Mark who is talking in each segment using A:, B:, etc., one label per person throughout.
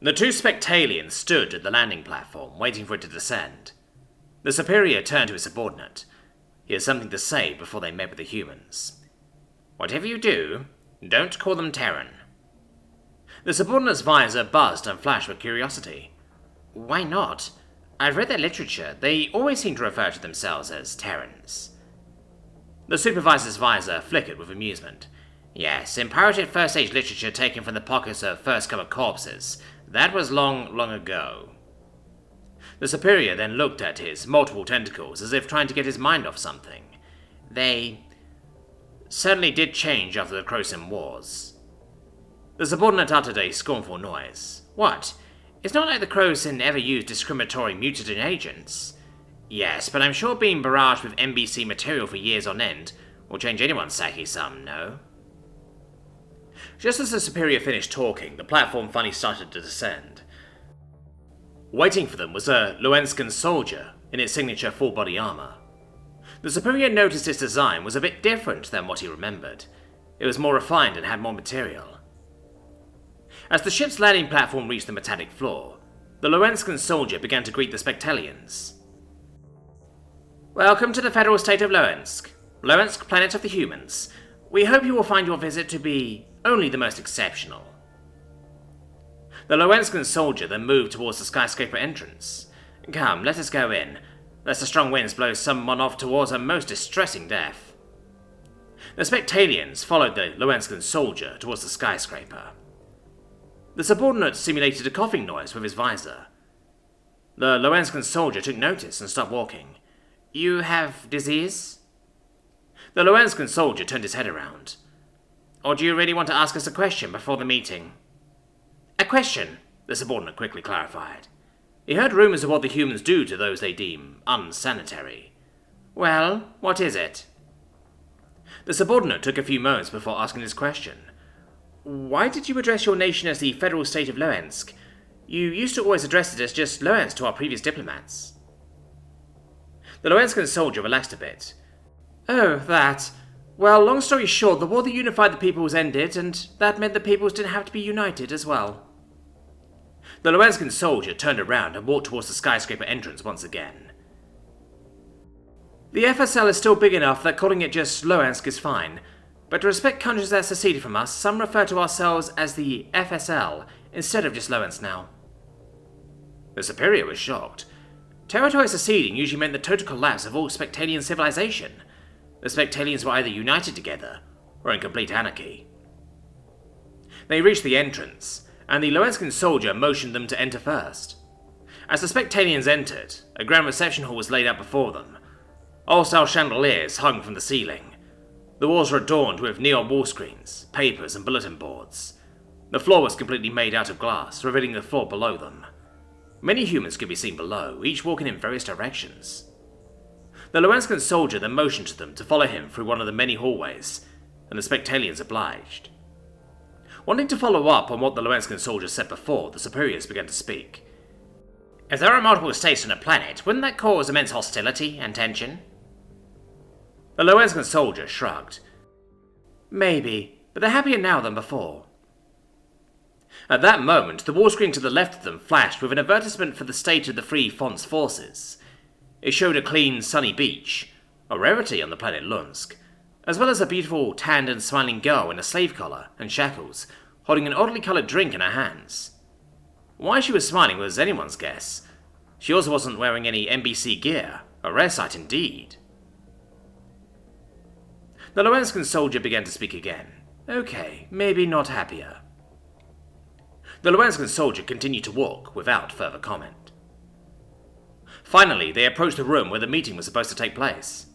A: The two Spectalians stood at the landing platform, waiting for it to descend. The superior turned to his subordinate. He had something to say before they met with the humans. "Whatever you do, don't call them Terran." The subordinate's visor buzzed and flashed with curiosity. "Why not? I've read their literature. They always seem to refer to themselves as Terrans." The supervisor's visor flickered with amusement. "Yes, in pirated first-age literature taken from the pockets of first-comer corpses. That was long, long ago." The superior then looked at his multiple tentacles as if trying to get his mind off something. "They certainly did change after the Croson Wars." The subordinate uttered a scornful noise. "What? It's not like the Croson ever used discriminatory mutagen agents." "Yes, but I'm sure being barraged with NBC material for years on end will change anyone's psyche some, no?" Just as the superior finished talking, the platform finally started to descend. Waiting for them was a Luenskan soldier in its signature full-body armor. The superior noticed its design was a bit different than what he remembered. It was more refined and had more material. As the ship's landing platform reached the metallic floor, the Luenskan soldier began to greet the Spectalians. "Welcome to the federal state of Luensk, planet of the humans. We hope you will find your visit to be only the most exceptional." The Luenskan soldier then moved towards the skyscraper entrance. "Come, let us go in, lest the strong winds blow someone off towards a most distressing death." The Spectalians followed the Luenskan soldier towards the skyscraper. The subordinate simulated a coughing noise with his visor. The Luenskan soldier took notice and stopped walking. "You have disease?" The Luenskan soldier turned his head around. "Or do you really want to ask us a question before the meeting?" "A question," the subordinate quickly clarified. He heard rumors of what the humans do to those they deem unsanitary. "Well, what is it?" The subordinate took a few moments before asking his question. "Why did you address your nation as the federal state of Luensk? You used to always address it as just Luensk to our previous diplomats." The Luenskan soldier relaxed a bit. "Oh, that. Well, long story short, the war that unified the peoples ended, and that meant the peoples didn't have to be united as well." The Luenskan soldier turned around and walked towards the skyscraper entrance once again. "The FSL is still big enough that calling it just Luensk is fine, but to respect countries that seceded from us, some refer to ourselves as the FSL instead of just Luensk now." The superior was shocked. Territory seceding usually meant the total collapse of all Spectalian civilization. The Spectalians were either united together or in complete anarchy. They reached the entrance, and the Luenskan soldier motioned them to enter first. As the Spectalians entered, a grand reception hall was laid out before them. Old-style chandeliers hung from the ceiling. The walls were adorned with neon wall screens, papers, and bulletin boards. The floor was completely made out of glass, revealing the floor below them. Many humans could be seen below, each walking in various directions. The Luenskan soldier then motioned to them to follow him through one of the many hallways, and the Spectalians obliged. Wanting to follow up on what the Luenskan soldier said before, the superiors began to speak. "If there are multiple states on a planet, wouldn't that cause immense hostility and tension?" The Luenskan soldier shrugged. "Maybe, but they're happier now than before." At that moment, the wall screen to the left of them flashed with an advertisement for the State of the Free Fonts Forces. It showed a clean, sunny beach, a rarity on the planet Lunsk, as well as a beautiful, tanned and smiling girl in a slave collar and shackles, holding an oddly coloured drink in her hands. Why she was smiling was anyone's guess. She also wasn't wearing any NBC gear, a rare sight indeed. The Luenskan soldier began to speak again. "Okay, maybe not happier." The Luenskan soldier continued to walk without further comment. Finally, they approached the room where the meeting was supposed to take place.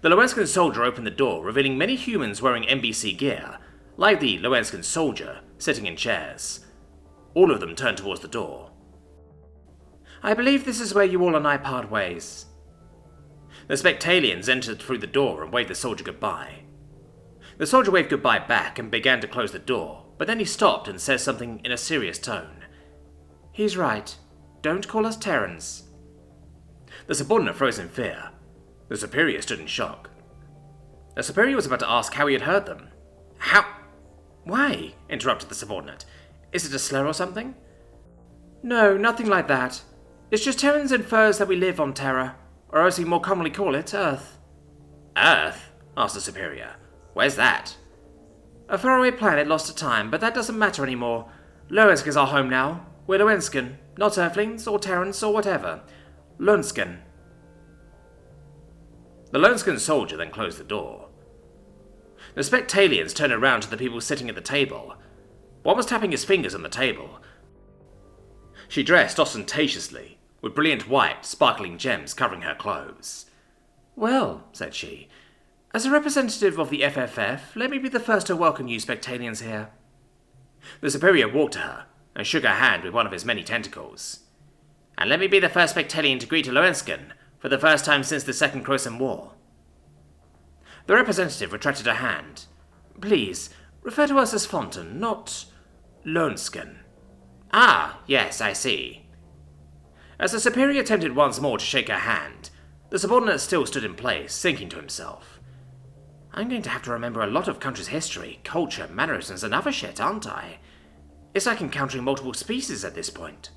A: The Luenskan soldier opened the door, revealing many humans wearing NBC gear, like the Luenskan soldier, sitting in chairs. All of them turned towards the door. "I believe this is where you all and I part ways." The Spectalians entered through the door and waved the soldier goodbye. The soldier waved goodbye back and began to close the door, but then he stopped and said something in a serious tone. "He's right. Don't call us Terrans." The subordinate froze in fear. The superior stood in shock. The superior was about to ask how he had heard them. "How? Why?" interrupted the subordinate. "Is it a slur or something?" No, nothing like that. It's just Terrans and furs that we live on Terra, or as we more commonly call it, Earth.
B: Earth? Asked the Superior. Where's that?
A: A faraway planet lost to time, but that doesn't matter anymore. Loensk is our home now. We're Loenskan, not Earthlings or Terrans or whatever. Loenskan.
B: The Loenskan soldier then closed the door. The Spectalians turned around to the people sitting at the table. One was tapping his fingers on the table. She dressed ostentatiously, with brilliant white, sparkling gems covering her clothes.
A: Well, said she, as a representative of the FFF, let me be the first to welcome you Spectalians here.
B: The Superior walked to her and shook her hand with one of his many tentacles. And let me be the first Spectalian to greet a Loenskan for the first time since the Second Crosan War.
A: The representative retracted her hand. Please, refer to us as Fontaine, not Loenskan.
B: Ah, yes, I see.
A: As the Superior attempted once more to shake her hand, the subordinate still stood in place, thinking to himself, I'm going to have to remember a lot of country's history, culture, mannerisms, and other shit, aren't I? It's like encountering multiple species at this point.